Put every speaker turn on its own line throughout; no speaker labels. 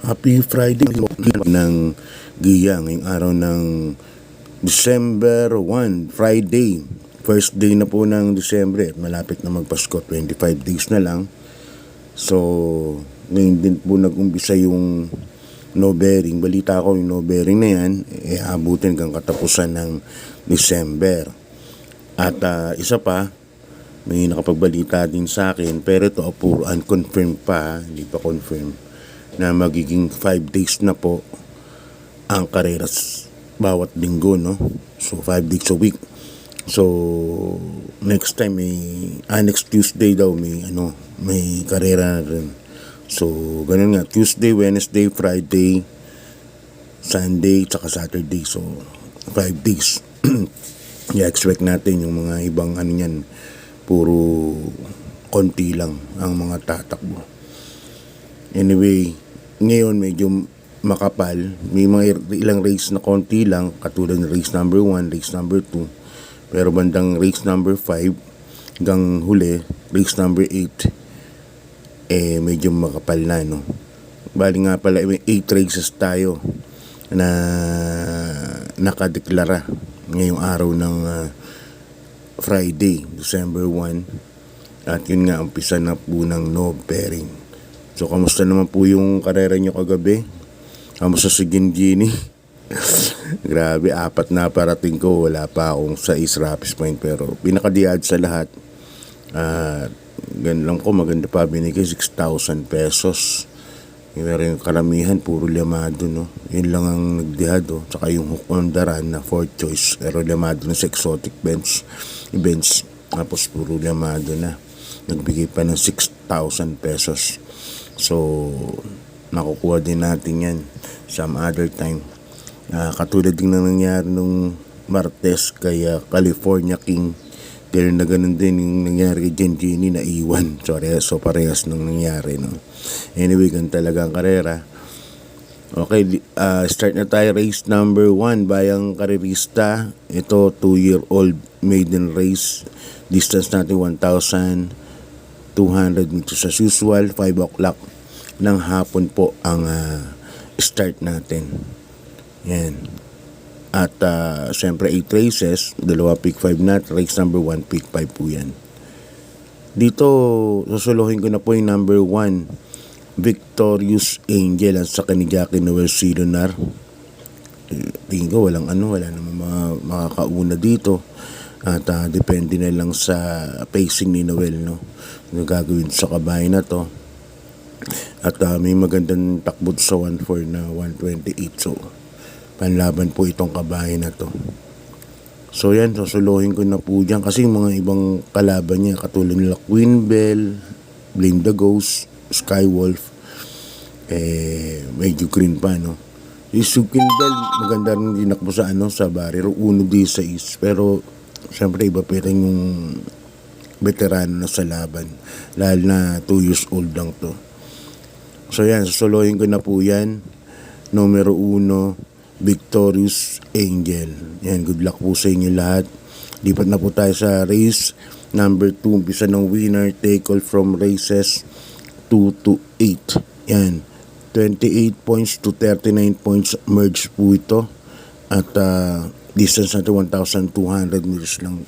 Happy Friday ng Giya ngayong araw ng December 1, Friday. First day na po ng December at malapit na magpasko, 25 days na lang. So, ngayon din po nag-umpisa yung no bearing. Balita ko yung no bearing na yan, abutin hanggang katapusan ng December. At isa pa, may nakapagbalita din sa akin, pero ito puro unconfirmed pa, hindi pa confirm, na magiging 5 days na po ang kareras bawat linggo, no? So 5 days a week. So next time next Tuesday daw may karera na rin. So ganun nga, Tuesday, Wednesday, Friday, Sunday, tsaka Saturday. So 5 days. I-expect natin yung mga ibang niyan, puro konti lang ang mga tatakbo. Anyway, ngayon medyo makapal. May mga ilang race na konti lang, katulad ng race number 1, race number 2. Pero bandang race number 5 hanggang huli, race number 8, medyo makapal na, no? Bali nga pala, may 8 races tayo na nakadeklara ngayong araw ng Friday, December 1. At yun nga, umpisa na po ng no bearing. So, kamusta naman po yung karera nyo kagabi? Kamusta si Gingini? Grabe, 4 na parating ko. Wala pa akong 6 rapid point. Pero pinakadiad sa lahat. Ganun lang ko, maganda pa. Binigay 6,000 pesos. Pero yung karamihan, puro lamado, no? Yun lang ang nagdihad, oh. Tsaka yung hook on the run na 4th choice. Pero lamado na sa exotic events. Tapos puro lamado na. Nagbigay pa ng 6,000 pesos. So, makukuha din natin yan some other time. Katulad din na nangyari nung Martes kay California King. Ganun din yung nangyari kay Gingini na iwan. So parehas nung nangyari, no? Anyway, ganun talaga ang karera. Okay, start na tayo. Race number 1, bayang karerista. Ito, 2-year-old maiden race. Distance natin 1,200 meters as usual. 5 o'clock ng hapon po ang start natin. Yan. At syempre 8 races, 2 pick 5 na. Race number 1, pick 5 po yan. Dito, susuluhin ko na po yung number 1, Victorious Angel, at sa ni Jackie Noel Silonar. Tingin ko wala namang makakauna dito. At depende na lang sa pacing ni Noel, no? Yung gagawin sa kabahay na to. At may magandang takbo sa 1-4 na 128. So, panlaban po itong kabahay na to. So yan, susuluhin ko na po dyan. Kasi yung mga ibang kalaban niya, katulad nila Queen Bell, Blame the Ghost, Skywolf, medyo green pa, no? Yung Queen Bell, maganda rin dinakbo sa sa barrier, 1-6. Pero siyempre iba pa rin yung veterano na sa laban, lalo na 2 years old lang to. So yan, susuluhin ko na po yan. Numero 1, Victorious Angel. Yan, good luck po sa inyo lahat. Lipat na po tayo sa race number 2. Umpisa ng winner take all from races 2 to 8. Yan, 28 points to 39 points merge po ito. At distance natin 1,200 meters lang.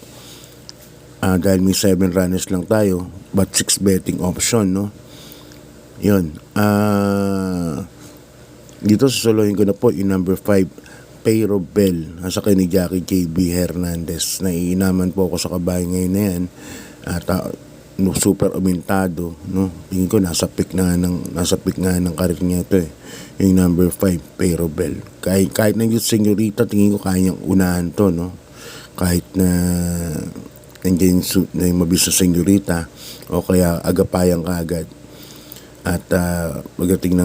Dahil may 7 runners lang tayo, but 6 betting option, no? Yun. Dito susuluhin ko na po yung number 5, Pero Bell, nasa kay ni Jackie JB Hernandez. Naiinaman po ako sa kabahay ngayon na yan. At super umintado, no? Tingin ko nasa pick nga ng karir niya ito, yung number 5, Pero Bell. Kahit na yung senyorita, tingin ko kaya niyang unahan to, no? Kahit na nandiyan yung mabisa senyorita, o kaya agapayang kaagad. At pagdating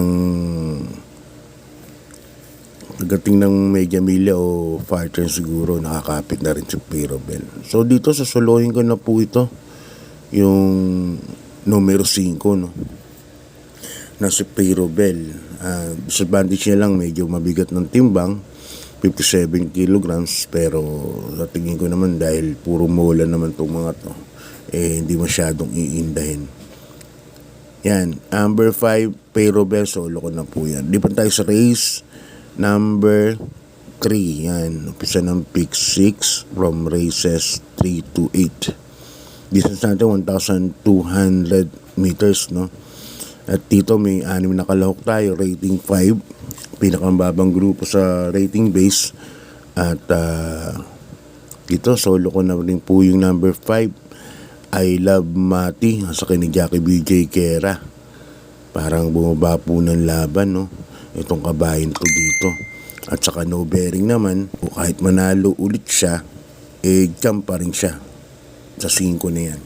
ng Mega Milla o far turn, siguro nakakapit na rin si Pero Bell. So dito susuluhin ko na po ito yung numero 5, no? Na si Pero Bell. Disadvantage niya lang, medyo mabigat ng timbang, 57 kilograms. Pero sa tingin ko naman, dahil puro mola naman itong mga to, hindi masyadong iindahin. Yan, number 5, Pero Bell, solo ko na po yan. Lipat tayo sa race number 3. Yan, umpisa ng pick 6 from races 3 to 8. Distance natin 1,200 meters, no? At dito may 6 na kalahok tayo, rating 5. Pinakamababang grupo sa rating base. At dito, solo ko na rin po yung number 5. I Love Mati, sa ni Jackie BJ Kera. Parang bumaba po ng laban, no? Itong kabayan ko dito. At saka no bearing naman, kahit manalo ulit siya, jump pa rin siya sa 5 na yan.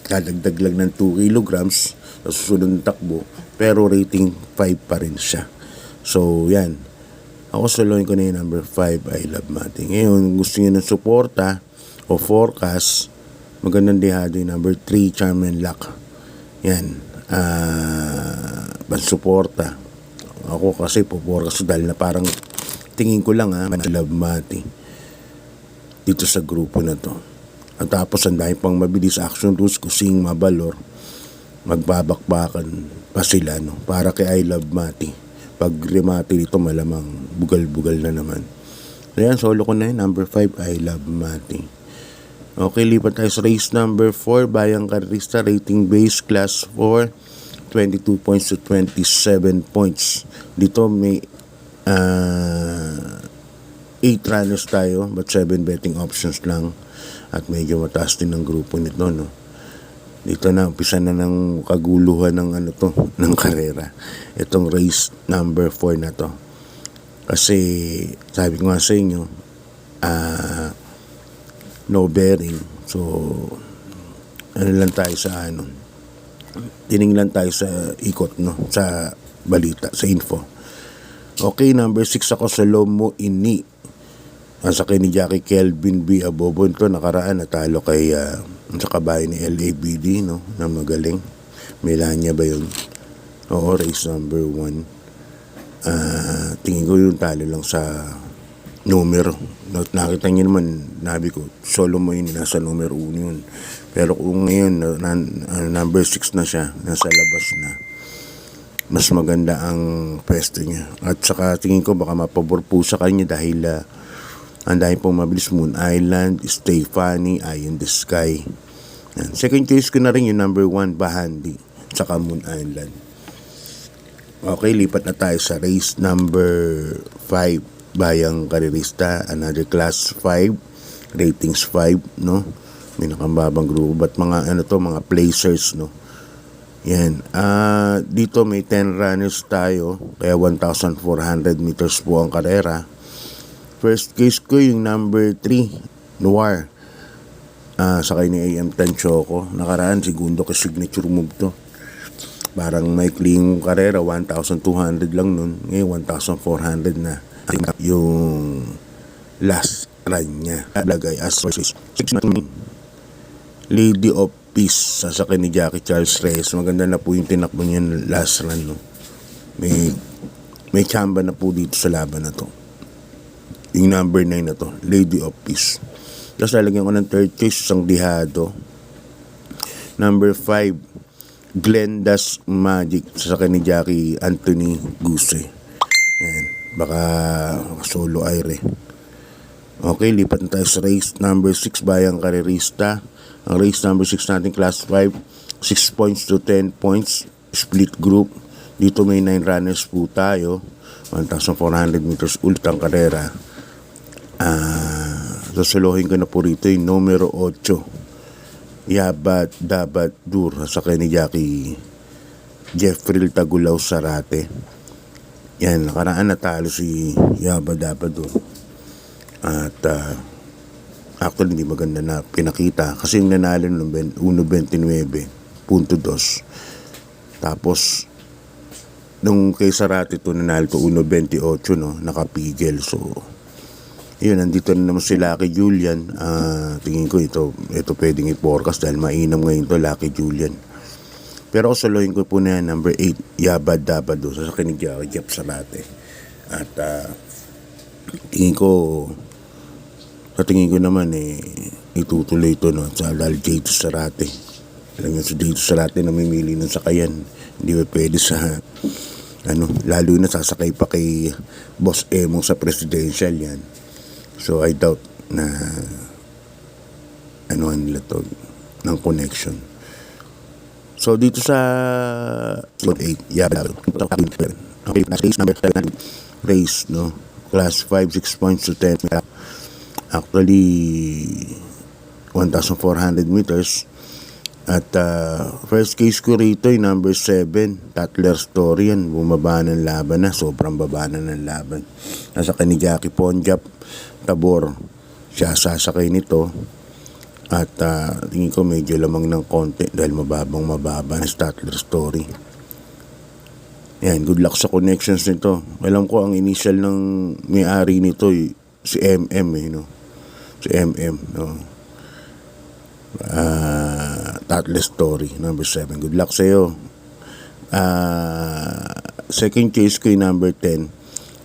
Kadagdag lang ng 2 kilograms sa susunod ng takbo, pero rating 5 pa rin siya. So, yan. Ako soloin ko na yung number 5, I Love Mati. Ngayon, gusto niyo ng suporta o forecast, magandang dihado yung number 3, Charm and Luck. Yan. Pansuporta. Ako kasi forecast dahil na parang tingin ko lang I Love Mati dito sa grupo na to. At tapos ang dahil pang mabilis action rules, kusing mabalor, magbabakbakan pa sila, no? Para kay I Love Mati. Pag remati dito malamang bugal-bugal na naman. Ayan, solo ko na yun. Number 5, I Love Mati. Okay, lipat tayo sa race number 4, Bayang Karista, rating base class 4, 22 points to 27 points. Dito may 8 runners tayo, but 7 betting options lang. At medyo mataas din ang grupo nito, no? Dito na, umpisa na ng kaguluhan ng ng karera. Itong race number 4 na to. Kasi, sabi ko nga sa inyo, no bearing. So, lang tayo sa tiningnan tayo sa ikot, no? Sa balita, sa info. Okay, number 6 ako sa Lomo Ini. Sa ni Jackie Kelvin B. Abobo ito, nakaraan, natalo kay sa kabayan ni LABD, no? Na magaling. Melania ba yun? Oo, race number 1. Tingin ko yung talo lang sa numero. Nakita niyo naman, nabi ko, solo mo yun, nasa numero 1 yun. Pero kung ngayon, number 6 na siya, nasa labas na, mas maganda ang pwesto niya. At saka tingin ko baka mapabor po sa kanya dahil ang dahil pong mabilis, Moon Island, Stay Funny, Eye in the Sky. Second choice ko na rin yung number 1, Bahandi, saka Moon Island. Okay, lipat na tayo sa race number 5, Bayang Karista, another class 5, ratings 5, no? May nakambabang grupo, but mga mga placers, no? Yan. Dito may 10 runners tayo, kaya 1,400 meters po ang karera. First case ko yung number 3, Noir. Sakay ni AM10 Choco. Nakaraan, segundo ka signature move to. Parang may clean karera, 1,200 lang nun. Ngayon, 1,400 na. Yung last run niya. Lagay as 6 Lady of Peace, sasakay ni Jackie Charles Reyes. Maganda na po yung tinakbo niya last run, no? May chamba na po dito sa laban na to. Yung number 9 na to, Lady of Peace. Tapos lalagyan ko ng third choice, isang dihado. Number 5, Glenda's Magic, sasakay ni Jackie Anthony Guse. Yan, baka solo aire. Okay, lipat na tayo sa race number 6, Bayang Karerista. Ang race number 6 natin, class 5, 6 points to 10 points, split group. Dito may 9 runners po tayo, 1,400 meters ulit ang karera. Sasalohin ko na po rito yung numero 8, Yabat Dabat Dur, sa ni Jackie Jeffrey Tagulaw Sarate. Yan, nakaraan natalo si Yabat Dabat Dur. At actually hindi maganda na pinakita kasi yung nanalo ng 1.29.2. Tapos nung kay Sarate to nanalo to 1.28, no, nakapigil. So yun, nandito na naman si Lucky Julian. Tingin ko ito pwedeng i-forecast dahil mainam ngayon to, Lucky Julian. Pero ako salohin ko po na yan, number 8, Yabad Dabado, sa kinig Jeff Sarate. At tingin ko naman itutuloy ito, no, sa dahil J2 Sarate. Alam nyo, so dito sa lahat na namimili ng sakayan, hindi ba pwede sa, lalo na sasakay pa kay Boss Emong sa presidential yan. So I doubt na, nila to, ng connection. So dito sa 8, race number 7, race, no? Class 5, 6 points to 10. Actually, 1,400 meters. At first case ko rito ay number 7, Tatler Story yan. Bumaba ng laban na, sobrang baba na ng laban. Nasa ni Jackie Ponjap, Tabor, siya sasakay nito. At tingin ko medyo lamang ng konti dahil mababa na Tatler Story. Yan, good luck sa connections nito. Alam ko ang initial ng may-ari nito si MM no? Si MM, no? Tatler Story, number 7. Good luck sa'yo. Second case ko yung number 10,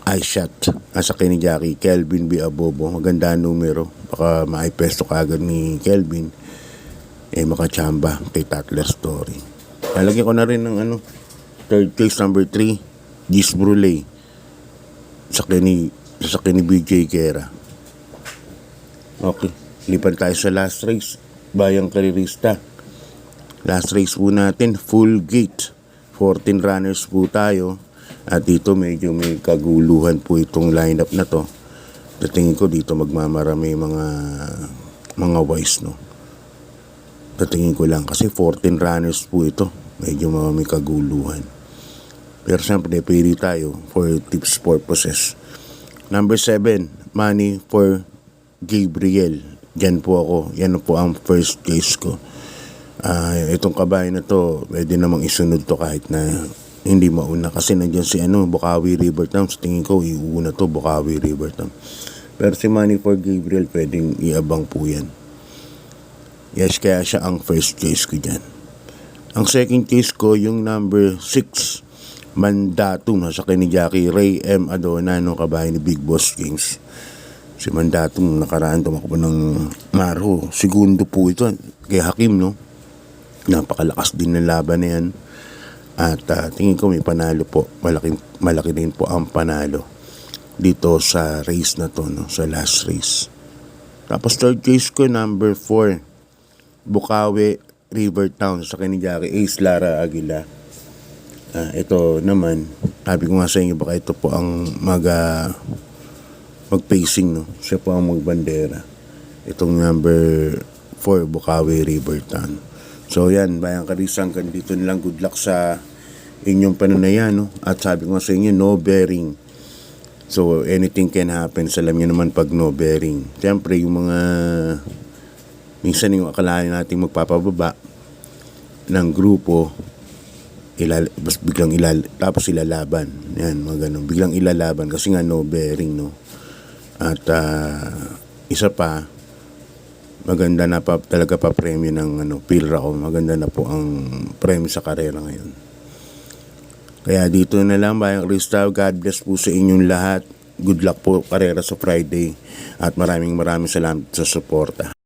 I Shot. Nasa kay ni Jackie, Kelvin B. Abobo. Maganda numero. Baka maipesto ka agad ni Kelvin. Makachamba kay Tatler Story. Lalagyan ko na rin ng third case number 3, Gis Bruley. Sa ni BJ Kera. Okay, lipan tayo sa last race. Bayang Karirista. Last race po natin, full gate. 14 runners po tayo. At dito medyo may kaguluhan po itong lineup na to. Tingin ko dito magmamarami mga wise, no? Tingin ko lang kasi 14 runners po ito. Medyo may kaguluhan. Pero siyempre, pili tayo for tips purposes. Number 7, Money for Gabriel. Diyan po ako. Yan po ang first case ko. Itong kabayan na to, pwede namang isunod to kahit na hindi mauna. Kasi nandiyan si Bukawi River Town. Sa tingin ko, iuna to, Bukawi River Town. Pero si Money for Gabriel, pwedeng iabang po yan. Yes, kaya siya ang first case ko dyan. Ang second case ko, yung number 6, Mandatum, nasa kay ni Jackie Ray M. Adona, kabayan ni Big Boss Games. Si Mandatum nakaraan tumakbo ng Maro. Segundo po ito kay Hakim, no? Napakalakas din ng laban na yan. At tingin ko may panalo po. Malaki din po ang panalo dito sa race na to, no? Sa last race. Tapos third case ko, number 4, Bukawi River Town, sa kay ni Jackie Ace Lara Aguila. Ito naman, sabi ko nga sa inyo, baka ito po ang mag-pacing, no? Siya po ang magbandera. Itong number 4, Bukawi River Town. So yan, Bayang Karisang, dito nilang good luck sa inyong pananayan, no? At sabi ko nga sa inyo, no bearing. So anything can happen. Alam nyo naman pag no bearing. Siyempre, yung mga minsan yung akalain natin magpapababa ng grupo, tapos ilalaban. Yan, mga ganun. Biglang ilalaban kasi nga no bearing, no? At isa pa, maganda na pa talaga pa premyo ng Pilra ko. Maganda na po ang premyo sa karera ngayon. Kaya dito na lang, Bayang Krista. God bless po sa inyong lahat. Good luck po karera sa Friday. At maraming salamat sa suporta.